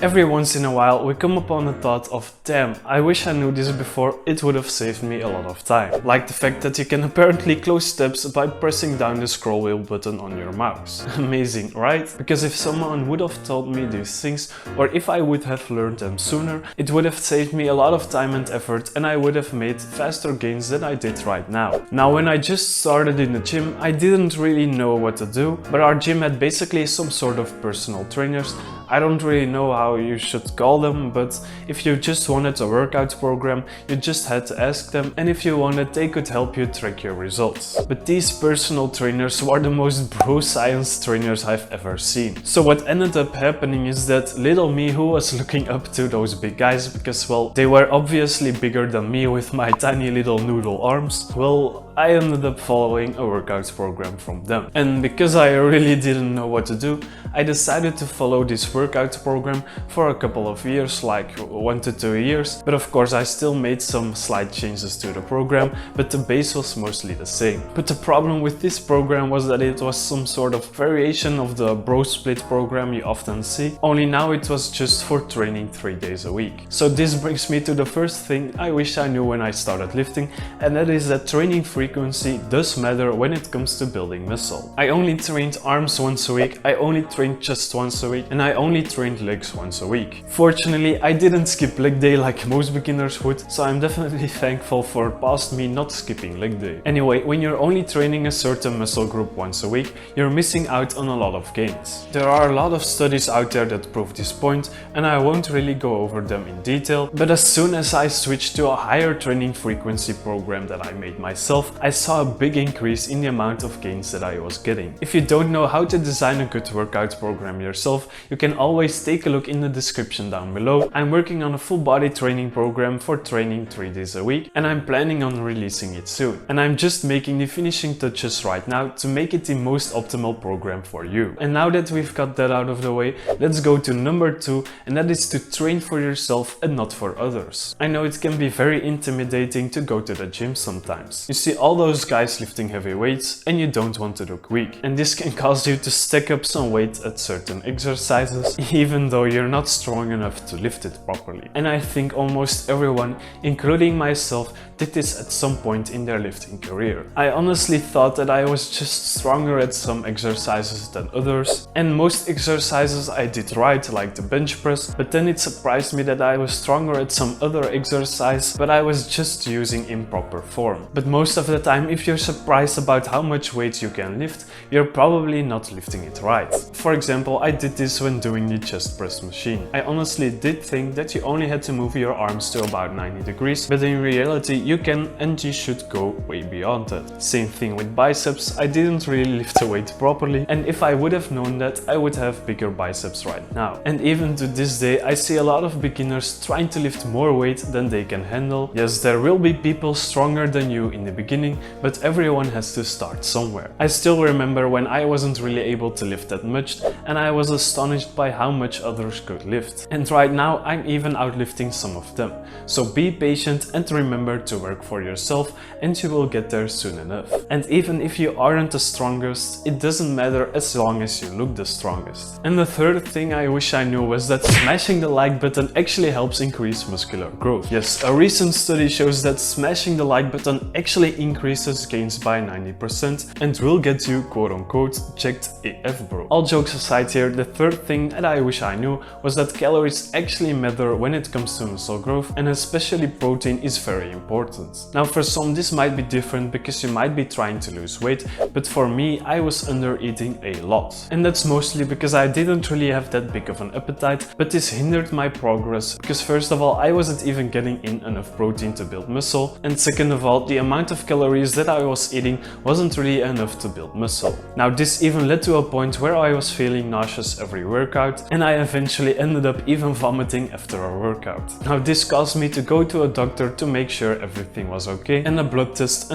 Every once in a while we come upon the thought of, damn, I wish I knew this before, it would have saved me a lot of time. Like the fact that you can apparently close tabs by pressing down the scroll wheel button on your mouse. Amazing, right? Because if someone would have told me these things, or if I would have learned them sooner, it would have saved me a lot of time and effort and I would have made faster gains than I did right now. Now when I just started in the gym, I didn't really know what to do, but our gym had basically some sort of personal trainers. I don't really know how you should call them, but if you just wanted a workout program, you just had to ask them, and if you wanted, they could help you track your results. But these personal trainers were the most bro science trainers I've ever seen. So what ended up happening is that little me, who was looking up to those big guys because, well, they were obviously bigger than me with my tiny little noodle arms, well, I ended up following a workout program from them. And because I really didn't know what to do, I decided to follow this workout program for a couple of years, like 1 to 2 years. But of course I still made some slight changes to the program, but the base was mostly the same. But the problem with this program was that it was some sort of variation of the bro split program you often see, only now it was just for training 3 days a week. So this brings me to the first thing I wish I knew when I started lifting, and that is that training frequency does matter when it comes to building muscle. I only trained arms once a week, I only trained chest once a week, and I only trained legs once a week. Fortunately, I didn't skip leg day like most beginners would, so I'm definitely thankful for past me not skipping leg day. Anyway, when you're only training a certain muscle group once a week, you're missing out on a lot of gains. There are a lot of studies out there that prove this point, and I won't really go over them in detail, but as soon as I switched to a higher training frequency program that I made myself, I saw a big increase in the amount of gains that I was getting. If you don't know how to design a good workout program yourself, you can always take a look in the description down below. I'm working on a full body training program for training 3 days a week, and I'm planning on releasing it soon. And I'm just making the finishing touches right now to make it the most optimal program for you. And now that we've got that out of the way, let's go to number 2, and that is to train for yourself and not for others. I know it can be very intimidating to go to the gym sometimes. You see all those guys lifting heavy weights and you don't want to look weak. And this can cause you to stack up some weight at certain exercises, even though you're not strong enough to lift it properly. And I think almost everyone, including myself, did this at some point in their lifting career. I honestly thought that I was just stronger at some exercises than others, and most exercises I did right, like the bench press, but then it surprised me that I was stronger at some other exercise, but I was just using improper form. But most of the time, if you're surprised about how much weight you can lift, you're probably not lifting it right. For example, I did this when doing the chest press machine. I honestly did think that you only had to move your arms to about 90 degrees, but in reality you can and you should go way beyond that. Same thing with biceps, I didn't really lift the weight properly, and if I would have known that, I would have bigger biceps right now. And even to this day, I see a lot of beginners trying to lift more weight than they can handle. Yes, there will be people stronger than you in the beginning, but everyone has to start somewhere. I still remember when I wasn't really able to lift that much, and I was astonished by how much others could lift. And right now I'm even outlifting some of them. So be patient and remember to work for yourself, and you will get there soon enough. And even if you aren't the strongest, it doesn't matter as long as you look the strongest. And the third thing I wish I knew was that smashing the like button actually helps increase muscular growth. Yes, a recent study shows that smashing the like button actually increases gains by 90% and will get you quote-unquote checked AF bro. All jokes aside here, the third thing that I wish I knew was that calories actually matter when it comes to muscle growth, and especially protein is very important. Now for some this might be different because you might be trying to lose weight, but for me I was under eating a lot. And that's mostly because I didn't really have that big of an appetite, but this hindered my progress because first of all I wasn't even getting in enough protein to build muscle, and second of all the amount of calories that I was eating wasn't really enough to build muscle. Now this even led to a point where I was feeling nauseous every workout, and I eventually ended up even vomiting after a workout. Now this caused me to go to a doctor to make sure everything was okay, and a blood test,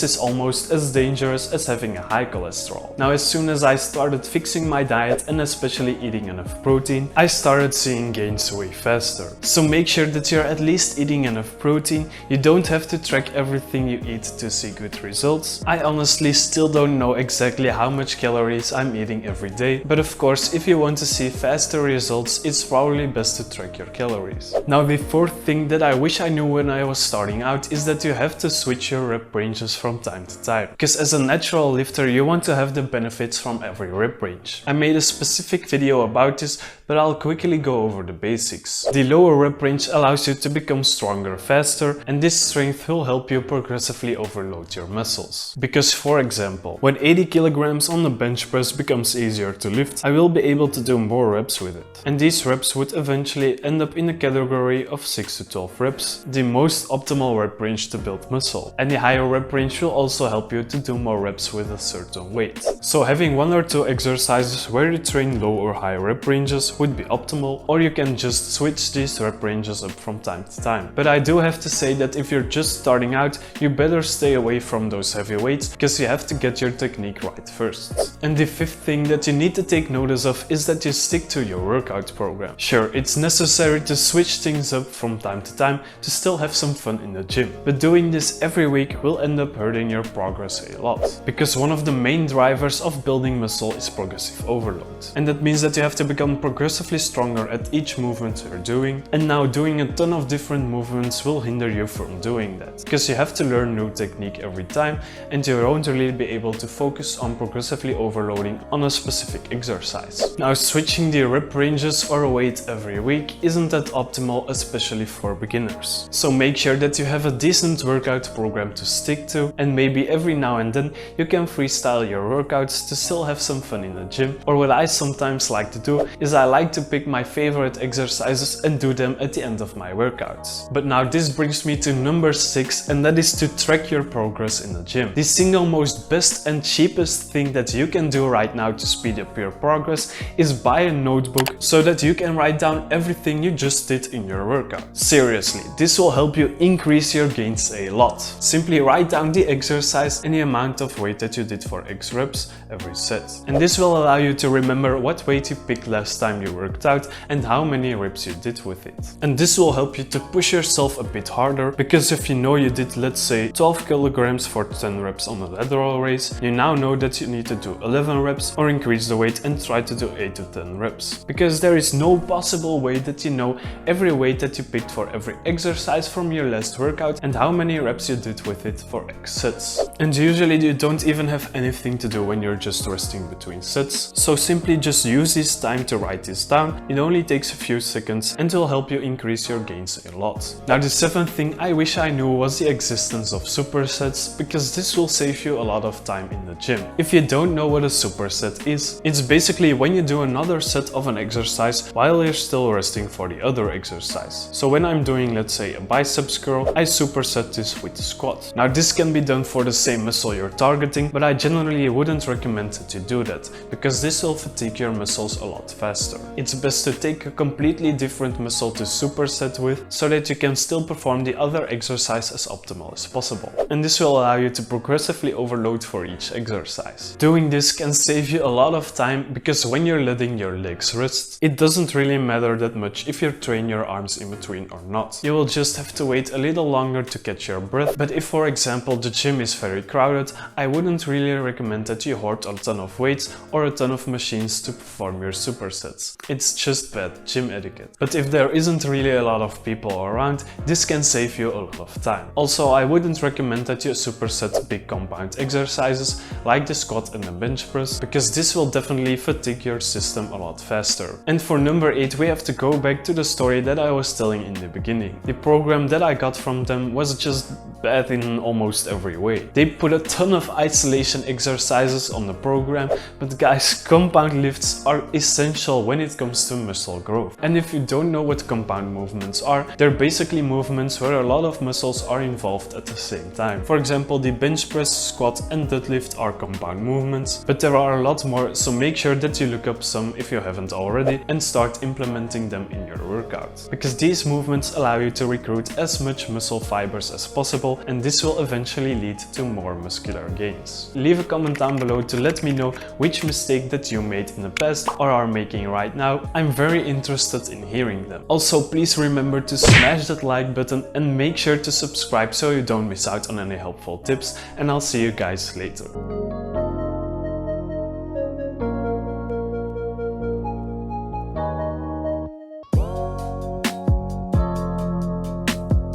is almost as dangerous as having a high cholesterol. Now, as soon as I started fixing my diet and especially eating enough protein, I started seeing gains way faster. So make sure that you're at least eating enough protein. You don't have to track everything you eat to see good results. I honestly still don't know exactly how much calories I'm eating every day, but of course, if you want to see faster results, it's probably best to track your calories. Now, the fourth thing that I wish I knew when I was starting out is that you have to switch your rep ranges from time to time, because as a natural lifter you want to have the benefits from every rep range. I made a specific video about this, but I'll quickly go over the basics. The lower rep range allows you to become stronger faster, and this strength will help you progressively overload your muscles. Because for example, when 80 kilograms on the bench press becomes easier to lift, I will be able to do more reps with it. And these reps would eventually end up in the category of 6 to 12 reps, the most optimal rep range to build muscle. And the higher rep range will also help you to do more reps with a certain weight. So having 1 or 2 exercises where you train low or high rep ranges would be optimal, or you can just switch these rep ranges up from time to time. But I do have to say that if you're just starting out, you better stay away from those heavy weights, because you have to get your technique right first. And the fifth thing that you need to take notice of is that you stick to your workout program. Sure, it's necessary to switch things up from time to time to still have some fun in the gym, but doing this every week will end up hurting your progress a lot. Because one of the main drivers of building muscle is progressive overload. And that means that you have to become progressively stronger at each movement you're doing, and now doing a ton of different movements will hinder you from doing that, because you have to learn new technique every time, and you won't really be able to focus on progressively overloading on a specific exercise. Now, switching the rep ranges or weight every week isn't that optimal, especially for beginners. So make sure that you have a decent workout program to stick to, and maybe every now and then you can freestyle your workouts to still have some fun in the gym. Or what I sometimes like to do is I like to pick my favorite exercises and do them at the end of my workouts. But now this brings me to number 6, and that is to track your progress in the gym. The single most best and cheapest thing that you can do right now to speed up your progress is buy a notebook so that you can write down everything you just did in your workout. Seriously, this will help you increase your gains a lot. Simply write down the exercise and the amount of weight that you did for X reps every set. And this will allow you to remember what weight you picked last time you worked out and how many reps you did with it. And this will help you to push yourself a bit harder, because if you know you did, let's say, 12 kilograms for 10 reps on a lateral raise, you now know that you need to do 11 reps or increase the weight and try to do 8 to 10 reps. Because there is no possible way that you know every weight that you picked for every exercise from your last workout and how many reps you did with it for X sets. And usually you don't even have anything to do when you're just resting between sets. So simply just use this time to write this down. It only takes a few seconds and will help you increase your gains a lot. Now, the seventh thing I wish I knew was the existence of supersets, because this will save you a lot of time in the gym. If you don't know what a superset is, it's basically when you do another set of an exercise while you're still resting for the other exercise. So when I'm doing, let's say, a biceps curl, I superset this with the squat. Now, this can be done for the same muscle you're targeting, but I generally wouldn't recommend that you do that, because this will fatigue your muscles a lot faster. It's best to take a completely different muscle to superset with, so that you can still perform the other exercise as optimal as possible. And this will allow you to progressively overload for each exercise. Doing this can save you a lot of time, because when you're letting your legs rest, it doesn't really matter that much if you train your arms in between or not. You will just have to wait a little longer to catch your breath. But if, for example, the gym is very crowded, I wouldn't really recommend that you hoard a ton of weights or a ton of machines to perform your supersets. It's just bad gym etiquette. But if there isn't really a lot of people around, this can save you a lot of time. Also, I wouldn't recommend that you superset big compound exercises like the squat and the bench press, because this will definitely fatigue your system a lot faster. And for number 8, we have to go back to the story that I was telling in the beginning. The program that I got from them was just bad in almost every way. They put a ton of isolation exercises on the program, but guys, compound lifts are essential when it comes to muscle growth. And if you don't know what compound movements are, they're basically movements where a lot of muscles are involved at the same time. For example, the bench press, squat and deadlift are compound movements, but there are a lot more, so make sure that you look up some if you haven't already and start implementing them in your workout. Because these movements allow you to recruit as much muscle fibers as possible, and this will eventually actually lead to more muscular gains. Leave a comment down below to let me know which mistake that you made in the past or are making right now. I'm very interested in hearing them. Also, please remember to smash that like button and make sure to subscribe so you don't miss out on any helpful tips, and I'll see you guys later.